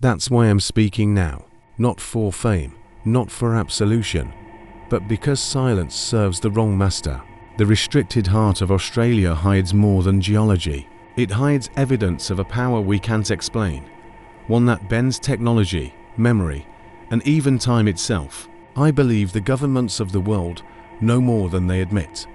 That's why I'm speaking now, not for fame, not for absolution, but because silence serves the wrong master. The restricted heart of Australia hides more than geology. It hides evidence of a power we can't explain, one that bends technology, memory, and even time itself. I believe the governments of the world know more than they admit,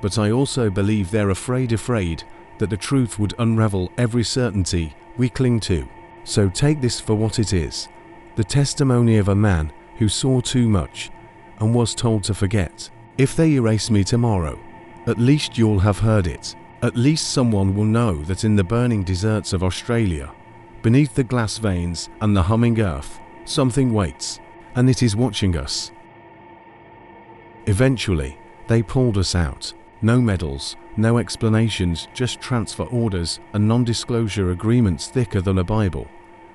but I also believe they're afraid that the truth would unravel every certainty we cling to. So take this for what it is, the testimony of a man who saw too much and was told to forget. If they erase me tomorrow, at least you'll have heard it. At least someone will know that in the burning deserts of Australia, beneath the glass veins and the humming earth, something waits, and it is watching us. Eventually, they pulled us out. No medals, no explanations, just transfer orders and non-disclosure agreements thicker than a Bible.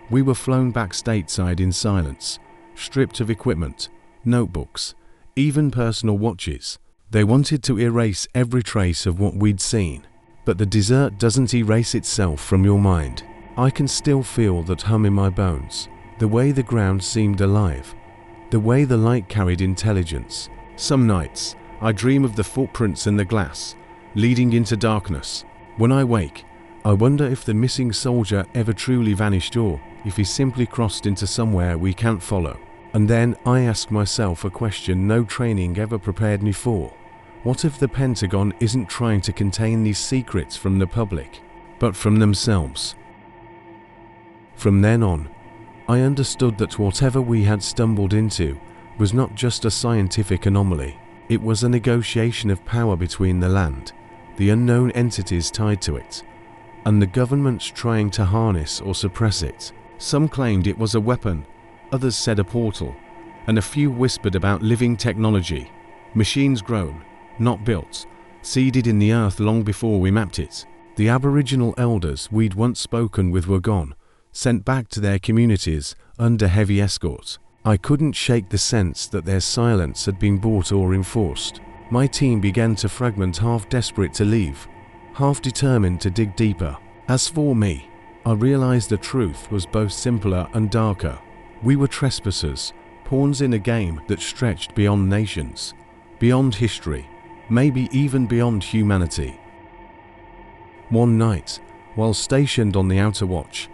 We were flown back stateside in silence, stripped of equipment, notebooks, even personal watches. They wanted to erase every trace of what we'd seen. But the desert doesn't erase itself from your mind. I can still feel that hum in my bones, the way the ground seemed alive, the way the light carried intelligence. Some nights, I dream of the footprints in the glass, leading into darkness. When I wake, I wonder if the missing soldier ever truly vanished or if he simply crossed into somewhere we can't follow. And then I ask myself a question no training ever prepared me for. What if the Pentagon isn't trying to contain these secrets from the public, but from themselves? From then on, I understood that whatever we had stumbled into was not just a scientific anomaly. It was a negotiation of power between the land, the unknown entities tied to it, and the governments trying to harness or suppress it. Some claimed it was a weapon, others said a portal, and a few whispered about living technology, machines grown, not built, seeded in the earth long before we mapped it. The Aboriginal elders we'd once spoken with were gone, sent back to their communities under heavy escort. I couldn't shake the sense that their silence had been bought or enforced. My team began to fragment, half desperate to leave, half determined to dig deeper. As for me, I realized the truth was both simpler and darker. We were trespassers, pawns in a game that stretched beyond nations, beyond history, maybe even beyond humanity. One night, while stationed on the outer watch,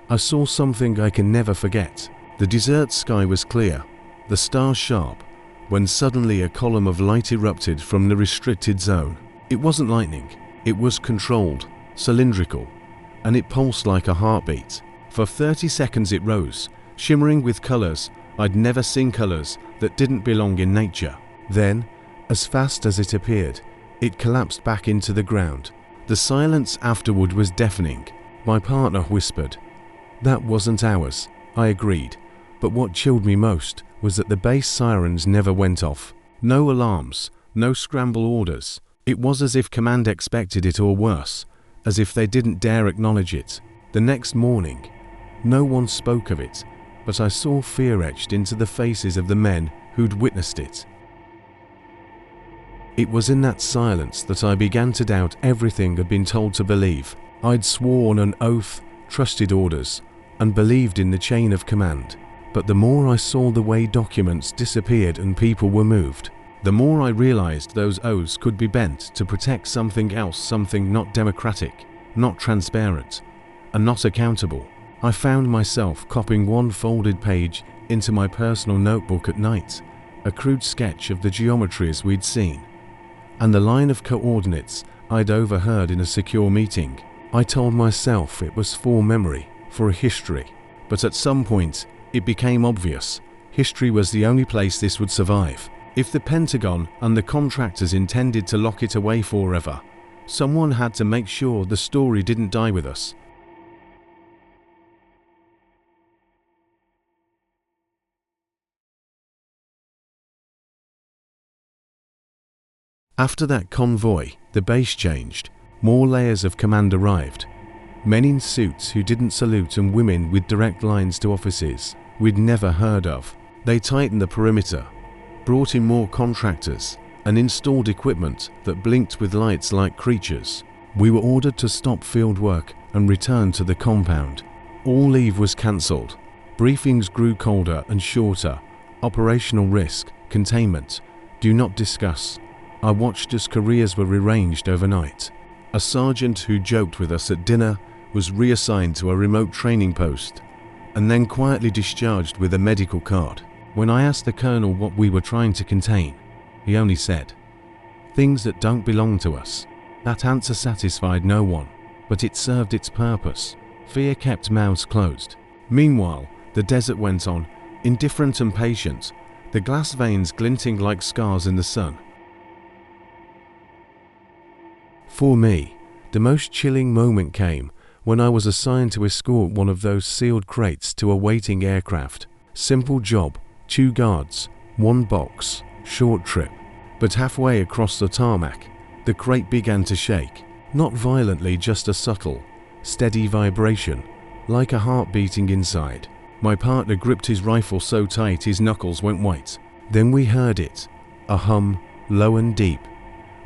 I saw something I can never forget. The desert sky was clear, the stars sharp, when suddenly a column of light erupted from the restricted zone. It wasn't lightning, it was controlled, cylindrical, and it pulsed like a heartbeat. For 30 seconds it rose, shimmering with colors I'd never seen, colors that didn't belong in nature. Then, as fast as it appeared, it collapsed back into the ground. The silence afterward was deafening. My partner whispered, "That wasn't ours." I agreed, but what chilled me most was that the base sirens never went off. No alarms, no scramble orders. It was as if command expected it, or worse, as if they didn't dare acknowledge it. The next morning, no one spoke of it, but I saw fear etched into the faces of the men who'd witnessed it. It was in that silence that I began to doubt everything I'd been told to believe. I'd sworn an oath, trusted orders, and believed in the chain of command. But the more I saw the way documents disappeared and people were moved, the more I realized those oaths could be bent to protect something else, something not democratic, not transparent, and not accountable. I found myself copying one folded page into my personal notebook at night, a crude sketch of the geometries we'd seen, and the line of coordinates I'd overheard in a secure meeting. I told myself it was for memory, for a history, but at some point it became obvious history was the only place this would survive. If the Pentagon and the contractors intended to lock it away forever, someone had to make sure the story didn't die with us. After that convoy, the base changed. More layers of command arrived. Men in suits who didn't salute and women with direct lines to offices we'd never heard of. They tightened the perimeter, brought in more contractors, and installed equipment that blinked with lights like creatures. We were ordered to stop field work and return to the compound. All leave was cancelled. Briefings grew colder and shorter. Operational risk, containment, do not discuss. I watched as careers were rearranged overnight. A sergeant who joked with us at dinner was reassigned to a remote training post and then quietly discharged with a medical card. When I asked the colonel what we were trying to contain, he only said, "Things that don't belong to us." That answer satisfied no one, but it served its purpose. Fear kept mouths closed. Meanwhile, the desert went on, indifferent and patient, the glass veins glinting like scars in the sun. For me, the most chilling moment came when I was assigned to escort one of those sealed crates to a waiting aircraft. Simple job, 2 guards, 1 box, short trip. But halfway across the tarmac, the crate began to shake. Not violently, just a subtle, steady vibration, like a heart beating inside. My partner gripped his rifle so tight his knuckles went white. Then we heard it, a hum, low and deep,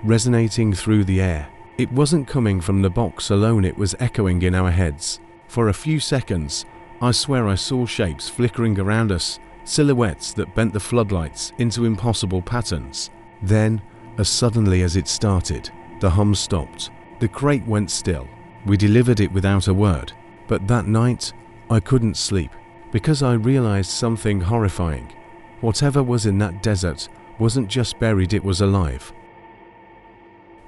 resonating through the air. It wasn't coming from the box alone, it was echoing in our heads. For a few seconds, I swear I saw shapes flickering around us, silhouettes that bent the floodlights into impossible patterns. Then, as suddenly as it started, the hum stopped. The crate went still. We delivered it without a word. But that night, I couldn't sleep, because I realized something horrifying. Whatever was in that desert wasn't just buried, it was alive.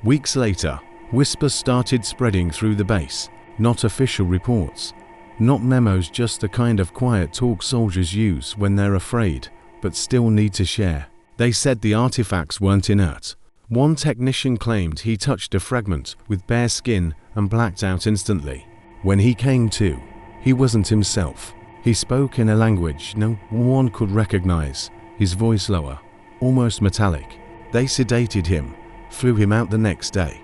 Weeks later, whispers started spreading through the base. Not official reports, not memos, just the kind of quiet talk soldiers use when they're afraid, but still need to share. They said the artifacts weren't inert. One technician claimed he touched a fragment with bare skin and blacked out instantly. When he came to, he wasn't himself. He spoke in a language no one could recognize, his voice lower, almost metallic. They sedated him, flew him out the next day,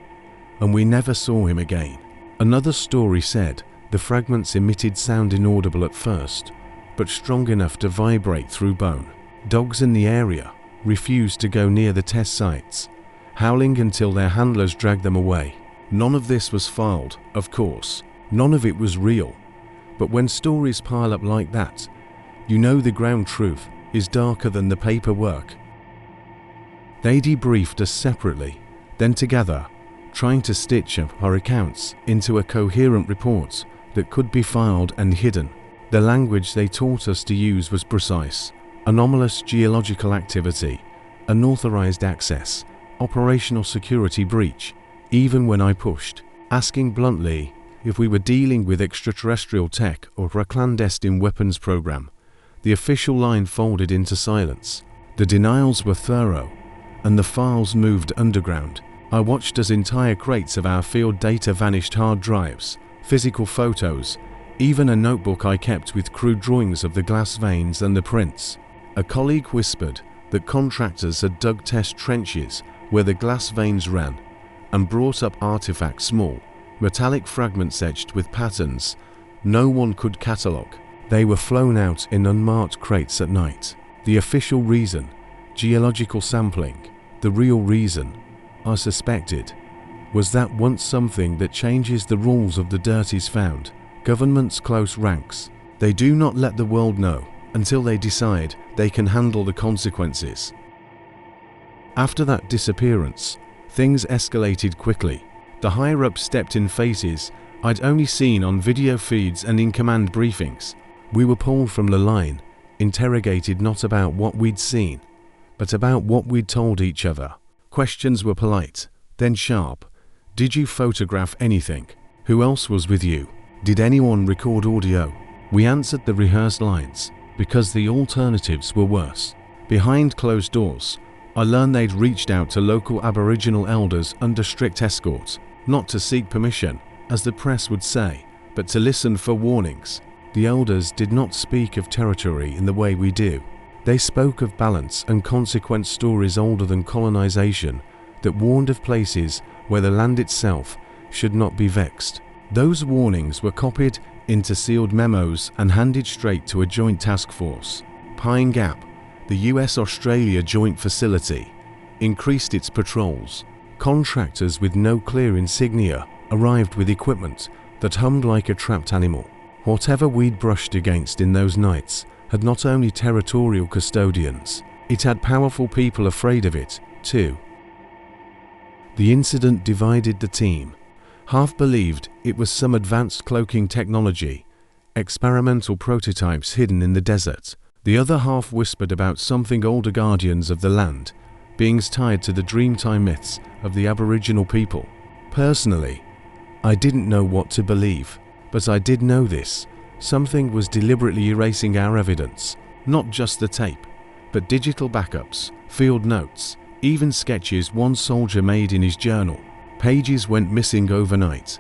and we never saw him again. Another story said the fragments emitted sound inaudible at first, but strong enough to vibrate through bone. Dogs in the area refused to go near the test sites, howling until their handlers dragged them away. None of this was filed, of course. None of it was real. But when stories pile up like that, you know the ground truth is darker than the paperwork. They debriefed us separately, then together, trying to stitch up our accounts into a coherent report that could be filed and hidden. The language they taught us to use was precise: anomalous geological activity, unauthorized access, operational security breach. Even when I pushed, asking bluntly if we were dealing with extraterrestrial tech or a clandestine weapons program, the official line folded into silence. The denials were thorough, and the files moved underground. I watched as entire crates of our field data vanished, hard drives, physical photos, even a notebook I kept with crude drawings of the glass veins and the prints. A colleague whispered that contractors had dug test trenches where the glass veins ran and brought up artifacts, small, metallic fragments etched with patterns no one could catalogue. They were flown out in unmarked crates at night. The official reason, geological sampling. The real reason, I suspected, was that once something that changes the rules of the dirt is found, government's close ranks, they do not let the world know until they decide they can handle the consequences. After that disappearance, things escalated quickly. The higher-ups stepped in phases I'd only seen on video feeds and in command briefings. We were pulled from the line, interrogated not about what we'd seen, but about what we'd told each other. Questions were polite, then sharp. Did you photograph anything? Who else was with you? Did anyone record audio? We answered the rehearsed lines, because the alternatives were worse. Behind closed doors, I learned they'd reached out to local Aboriginal elders under strict escort, not to seek permission, as the press would say, but to listen for warnings. The elders did not speak of territory in the way we do. They spoke of balance and consequence, stories older than colonization that warned of places where the land itself should not be vexed. Those warnings were copied into sealed memos and handed straight to a joint task force. Pine Gap, the US-Australia joint facility, increased its patrols. Contractors with no clear insignia arrived with equipment that hummed like a trapped animal. Whatever we'd brushed against in those nights had not only territorial custodians, it had powerful people afraid of it, too. The incident divided the team. Half believed it was some advanced cloaking technology, experimental prototypes hidden in the desert. The other half whispered about something older guardians of the land, beings tied to the Dreamtime myths of the Aboriginal people. Personally, I didn't know what to believe, but I did know this. Something was deliberately erasing our evidence, not just the tape, but digital backups, field notes, even sketches one soldier made in his journal. Pages went missing overnight,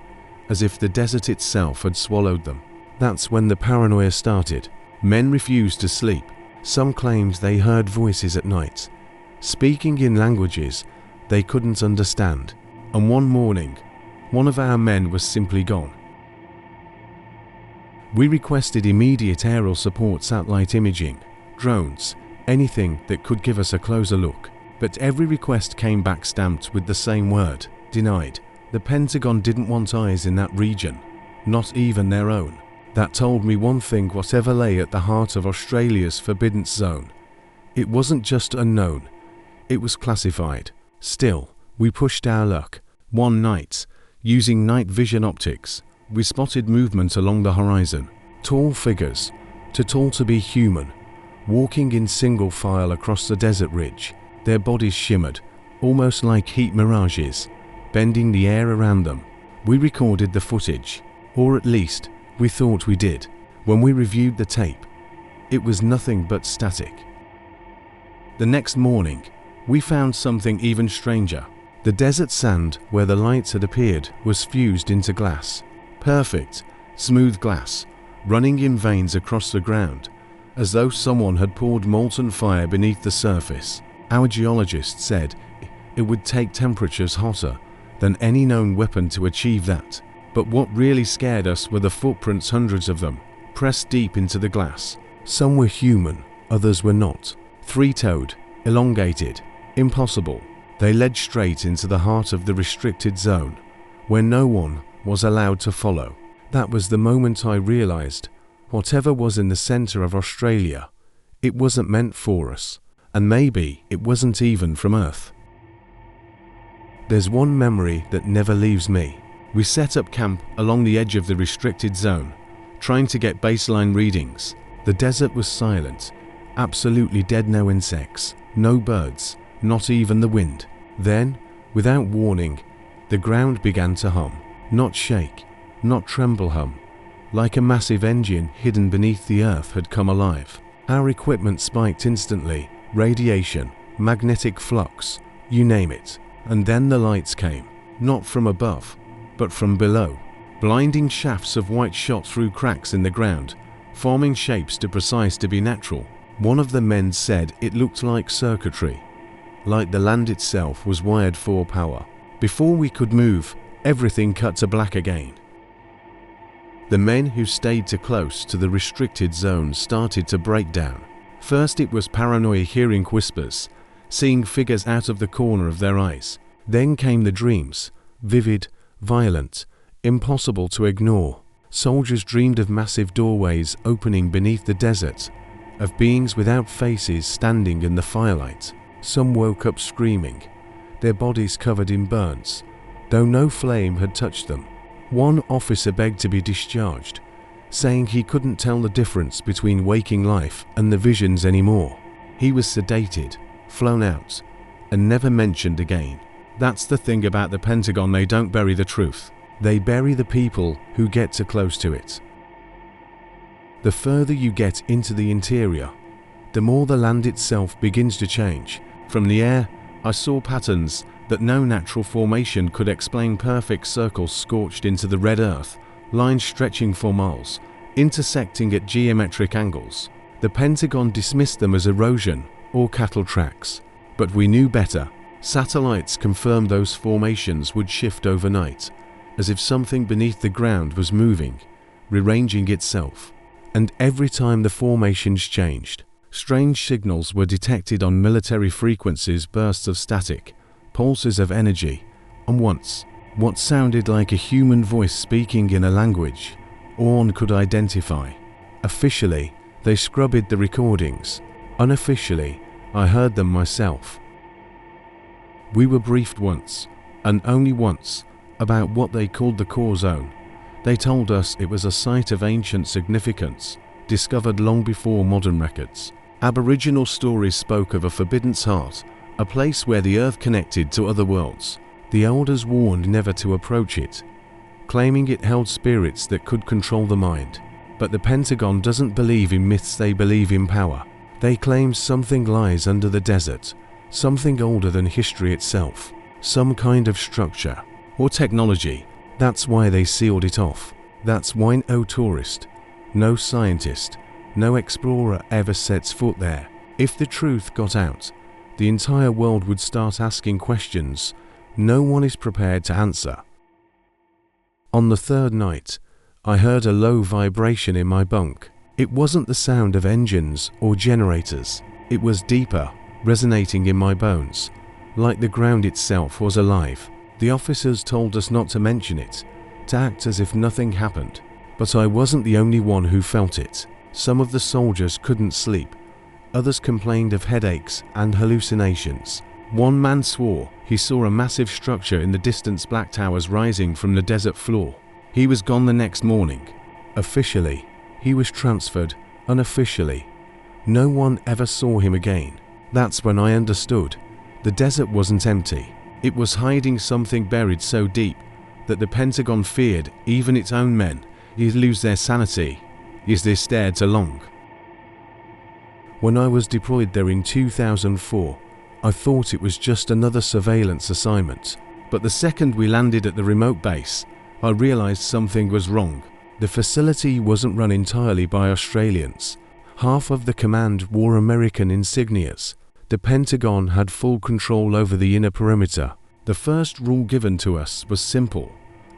as if the desert itself had swallowed them. That's when the paranoia started. Men refused to sleep. Some claimed they heard voices at night, speaking in languages they couldn't understand. And one morning, one of our men was simply gone. We requested immediate aerial support, satellite imaging, drones, anything that could give us a closer look. But every request came back stamped with the same word: denied. The Pentagon didn't want eyes in that region, not even their own. That told me one thing: whatever lay at the heart of Australia's forbidden zone, it wasn't just unknown, it was classified. Still, we pushed our luck. One night, using night vision optics, we spotted movement along the horizon. Tall figures, too tall to be human, walking in single file across the desert ridge. Their bodies shimmered, almost like heat mirages, bending the air around them. We recorded the footage, or at least, we thought we did. When we reviewed the tape, it was nothing but static. The next morning, we found something even stranger. The desert sand where the lights had appeared was fused into glass. Perfect, smooth glass, running in veins across the ground, as though someone had poured molten fire beneath the surface. Our geologists said it would take temperatures hotter than any known weapon to achieve that. But what really scared us were the footprints, hundreds of them, pressed deep into the glass. Some were human, others were not. Three-toed, elongated, impossible. They led straight into the heart of the restricted zone, where no one was allowed to follow. That was the moment I realized, whatever was in the center of Australia, it wasn't meant for us, and maybe it wasn't even from Earth. There's one memory that never leaves me. We set up camp along the edge of the restricted zone, trying to get baseline readings. The desert was silent, absolutely dead. No insects, no birds, not even the wind. Then, without warning, the ground began to hum. Not shake, not tremble, hum. Like a massive engine hidden beneath the earth had come alive. Our equipment spiked instantly. Radiation, magnetic flux, you name it. And then the lights came, not from above, but from below. Blinding shafts of white shot through cracks in the ground, forming shapes too precise to be natural. One of the men said it looked like circuitry, like the land itself was wired for power. Before we could move, everything cut to black again. The men who stayed too close to the restricted zone started to break down. First it was paranoia, hearing whispers, seeing figures out of the corner of their eyes. Then came the dreams, vivid, violent, impossible to ignore. Soldiers dreamed of massive doorways opening beneath the desert, of beings without faces standing in the firelight. Some woke up screaming, their bodies covered in burns, though no flame had touched them. One officer begged to be discharged, saying he couldn't tell the difference between waking life and the visions anymore. He was sedated, flown out, and never mentioned again. That's the thing about the Pentagon: they don't bury the truth. They bury the people who get too close to it. The further you get into the interior, the more the land itself begins to change. From the air, I saw patterns that no natural formation could explain: perfect circles scorched into the red earth, lines stretching for miles, intersecting at geometric angles. The Pentagon dismissed them as erosion or cattle tracks, but we knew better. Satellites confirmed those formations would shift overnight, as if something beneath the ground was moving, rearranging itself. And every time the formations changed, strange signals were detected on military frequencies: bursts of static, pulses of energy, and once, what sounded like a human voice speaking in a language one could identify. Officially, they scrubbed the recordings. Unofficially, I heard them myself. We were briefed once, and only once, about what they called the core zone. They told us it was a site of ancient significance, discovered long before modern records. Aboriginal stories spoke of a forbidden heart, a place where the earth connected to other worlds. The elders warned never to approach it, claiming it held spirits that could control the mind. But the Pentagon doesn't believe in myths, they believe in power. They claim something lies under the desert, something older than history itself, some kind of structure or technology. That's why they sealed it off. That's why no tourist, no scientist, no explorer ever sets foot there. If the truth got out, the entire world would start asking questions no one is prepared to answer. On the third night, I heard a low vibration in my bunk. It wasn't the sound of engines or generators. It was deeper, resonating in my bones, like the ground itself was alive. The officers told us not to mention it, to act as if nothing happened. But I wasn't the only one who felt it. Some of the soldiers couldn't sleep. Others complained of headaches and hallucinations. One man swore he saw a massive structure in the distance, black towers rising from the desert floor. He was gone the next morning. Officially, he was transferred. Unofficially, no one ever saw him again. That's when I understood. The desert wasn't empty. It was hiding something buried so deep that the Pentagon feared even its own men would lose their sanity if they stared too long. When I was deployed there in 2004, I thought it was just another surveillance assignment. But the second we landed at the remote base, I realized something was wrong. The facility wasn't run entirely by Australians. Half of the command wore American insignias. The Pentagon had full control over the inner perimeter. The first rule given to us was simple: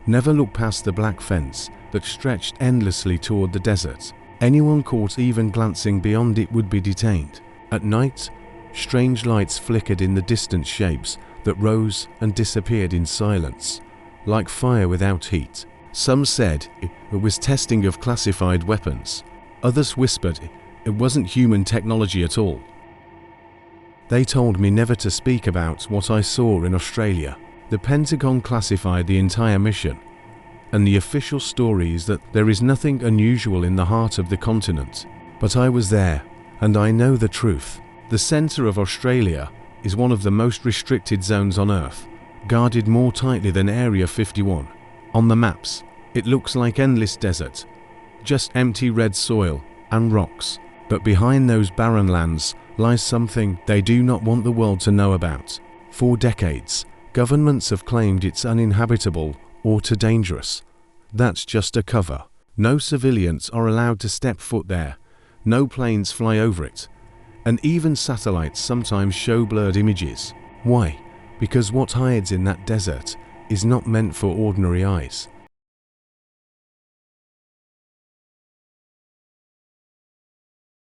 never look past the black fence that stretched endlessly toward the desert. Anyone caught even glancing beyond it would be detained. At night, strange lights flickered in the distant shapes that rose and disappeared in silence, like fire without heat. Some said it was testing of classified weapons. Others whispered it wasn't human technology at all. They told me never to speak about what I saw in Australia. The Pentagon classified the entire mission, and the official story is that there is nothing unusual in the heart of the continent. But I was there, and I know the truth. The centre of Australia is one of the most restricted zones on Earth, guarded more tightly than Area 51. On the maps, it looks like endless desert, just empty red soil and rocks. But behind those barren lands lies something they do not want the world to know about. For decades, governments have claimed it's uninhabitable or too dangerous. That's just a cover. No civilians are allowed to step foot there. No planes fly over it. And even satellites sometimes show blurred images. Why? Because what hides in that desert is not meant for ordinary eyes.